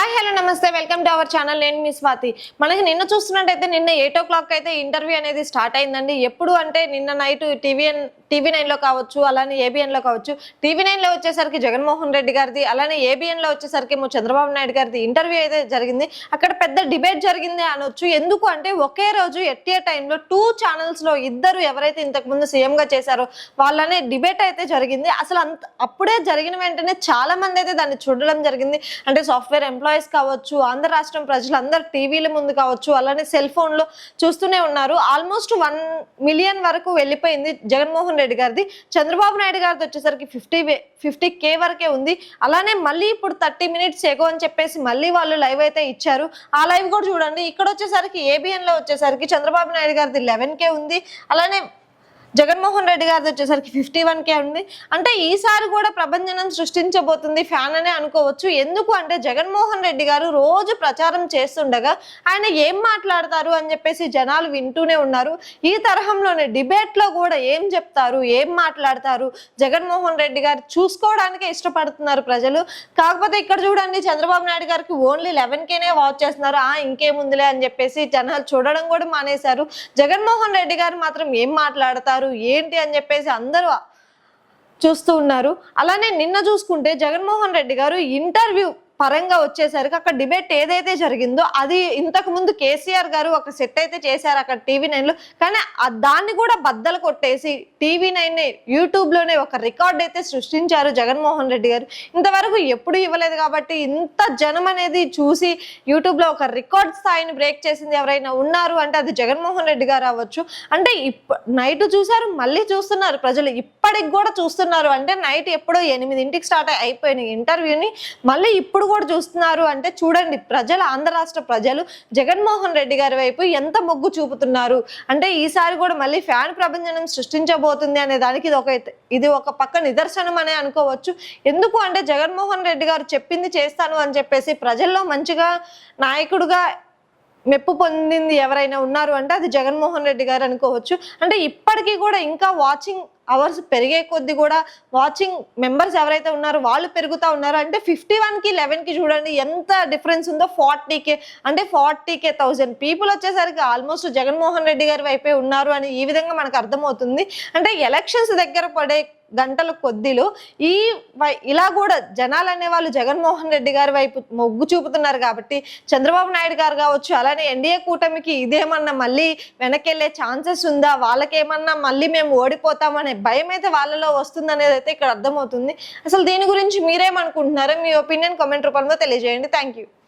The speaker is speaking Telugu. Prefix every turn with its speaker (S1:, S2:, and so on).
S1: హాయ్ హలో నమస్తే వెల్కమ్ టు అవర్ ఛానల్. నేను మీ స్వాతి. మనకి నిన్న చూస్తున్నట్టయితే నిన్న 8 o'clock అయితే ఇంటర్వ్యూ అనేది స్టార్ట్ అయిందండి. ఎప్పుడు అంటే నిన్న నైట్ టీవీ9 లో కావచ్చు, అలానే ఏబిఎన్ లో కావచ్చు. టీవీ9 లో వచ్చేసరికి జగన్మోహన్ రెడ్డి గారిది, అలానే ఏబిఎన్ లో వచ్చేసరికి చంద్రబాబు నాయుడు గారిది ఇంటర్వ్యూ అయితే జరిగింది. అక్కడ పెద్ద డిబేట్ జరిగింది అనొచ్చు. ఎందుకు అంటే ఒకే రోజు ఎట్ ఏ టైంలో 2 ఛానల్స్ లో ఇద్దరు ఎవరైతే ఇంతకు ముందు సీఎం గా చేశారో వాళ్ళనే డిబేట్ అయితే జరిగింది. అసలు అప్పుడే జరిగిన వెంటనే చాలా మంది అయితే దాన్ని చూడడం జరిగింది. అంటే సాఫ్ట్వేర్ ఎంప్లాయీస్ కావచ్చు, ఆంధ్ర రాష్ట్రం ప్రజలందరూ టీవీల ముందు కావచ్చు, అలానే సెల్ ఫోన్ లో చూస్తూనే ఉన్నారు. ఆల్మోస్ట్ 1 మిలియన్ వరకు వెళ్ళిపోయింది జగన్మోహన్ రెడ్డి గారిది. చంద్రబాబు నాయుడు గారిది వచ్చేసరికి 50K వరకే ఉంది. అలానే మళ్ళీ ఇప్పుడు 30 minutes ఎగో అని చెప్పేసి మళ్ళీ వాళ్ళు లైవ్ అయితే ఇచ్చారు. ఆ లైవ్ కూడా చూడండి. ఇక్కడ వచ్చేసరికి ఏబిఎన్ లో వచ్చేసరికి చంద్రబాబు నాయుడు గారిది 11K ఉంది. అలానే జగన్మోహన్ రెడ్డి గారిది వచ్చేసరికి 51K ఉంది. అంటే ఈసారి కూడా ప్రభంజనం సృష్టించబోతుంది ఫ్యాన్ అనే అనుకోవచ్చు. ఎందుకు అంటే జగన్మోహన్ రెడ్డి గారు రోజు ప్రచారం చేస్తుండగా ఆయన ఏం మాట్లాడతారు అని చెప్పేసి జనాలు వింటూనే ఉన్నారు. ఈ తరహంలోనే డిబేట్ లో కూడా ఏం చెప్తారు, ఏం మాట్లాడతారు జగన్మోహన్ రెడ్డి గారు చూసుకోవడానికే ఇష్టపడుతున్నారు ప్రజలు. కాకపోతే ఇక్కడ చూడండి, చంద్రబాబు నాయుడు గారికి ఓన్లీ 11Kనే వాచ్ చేస్తున్నారు. ఇంకేముందిలే అని చెప్పేసి జనాలు చూడడం కూడా మానేశారు. జగన్మోహన్ రెడ్డి గారు మాత్రం ఏం మాట్లాడతారు ఏంటి అని చెప్పేసి అందరూ చూస్తూ ఉన్నారు. అలానే నిన్న చూసుకుంటే జగన్మోహన్ రెడ్డి గారు ఇంటర్వ్యూ పరంగా వచ్చేసరికి అక్కడ డిబేట్ ఏదైతే జరిగిందో అది ఇంతకు ముందు కేసీఆర్ గారు ఒక సెట్ అయితే చేశారు అక్కడ టీవీ9 లో. కానీ దాన్ని కూడా బద్దలు కొట్టేసి టీవీ9 యూట్యూబ్ లోనే ఒక రికార్డ్ అయితే సృష్టించారు జగన్మోహన్ రెడ్డి గారు. ఇంతవరకు ఎప్పుడు ఇవ్వలేదు కాబట్టి ఇంత జనం అనేది చూసి యూట్యూబ్ లో ఒక రికార్డ్ స్థాయిని బ్రేక్ చేసింది ఎవరైనా ఉన్నారు అంటే అది జగన్మోహన్ రెడ్డి గారు అవ్వచ్చు. అంటే నైట్ చూసారు, మళ్ళీ చూస్తున్నారు ప్రజలు, ఇప్పటికి కూడా చూస్తున్నారు. అంటే నైట్ ఎప్పుడో 8ంటికి స్టార్ట్ అయిపోయిన ఇంటర్వ్యూని మళ్ళీ ఇప్పుడు కూడా చూస్తున్నారు. అంటే చూడండి, ప్రజలు, ఆంధ్ర రాష్ట్ర ప్రజలు జగన్మోహన్ రెడ్డి గారి వైపు ఎంత మొగ్గు చూపుతున్నారు. అంటే ఈసారి కూడా మళ్ళీ ఫ్యాన్ ప్రభంజనం సృష్టించబోతుంది అనే దానికి ఇది ఒక పక్క నిదర్శనం అనే అనుకోవచ్చు. ఎందుకు అంటే జగన్మోహన్ రెడ్డి గారు చెప్పింది చేస్తాను అని చెప్పేసి ప్రజల్లో మంచిగా నాయకుడుగా మెప్పు పొందింది ఎవరైనా ఉన్నారు అంటే అది జగన్మోహన్ రెడ్డి గారు అనుకోవచ్చు. అంటే ఇప్పటికీ కూడా ఇంకా వాచింగ్ అవర్స్ పెరిగే కొద్ది కూడా వాచింగ్ మెంబర్స్ ఎవరైతే ఉన్నారో వాళ్ళు పెరుగుతూ ఉన్నారు. అంటే 51కి 11కి చూడండి ఎంత డిఫరెన్స్ ఉందో. 40K అంటే 40,000 పీపుల్ వచ్చేసరికి ఆల్మోస్ట్ జగన్మోహన్ రెడ్డి గారి వైపే ఉన్నారు అని ఈ విధంగా మనకు అర్థమవుతుంది. అంటే ఎలక్షన్స్ దగ్గర పడే గంటల కొద్దిలో ఇలా కూడా జనాలు అనే వాళ్ళు జగన్మోహన్ రెడ్డి గారి వైపు మొగ్గు చూపుతున్నారు కాబట్టి చంద్రబాబు నాయుడు గారు కావచ్చు, అలానే ఎన్డీఏ కూటమికి ఇదేమన్నా మళ్ళీ వెనకెళ్లే ఛాన్సెస్ ఉందా, వాళ్ళకేమన్నా మళ్ళీ మేము ఓడిపోతామనే భయం అయితే వాళ్ళలో వస్తుందనేది అయితే ఇక్కడ అర్థమవుతుంది. అసలు దీని గురించి మీరేమనుకుంటున్నారో మీ ఒపీనియన్ కామెంట్ రూపంలో తెలియజేయండి. Thank you.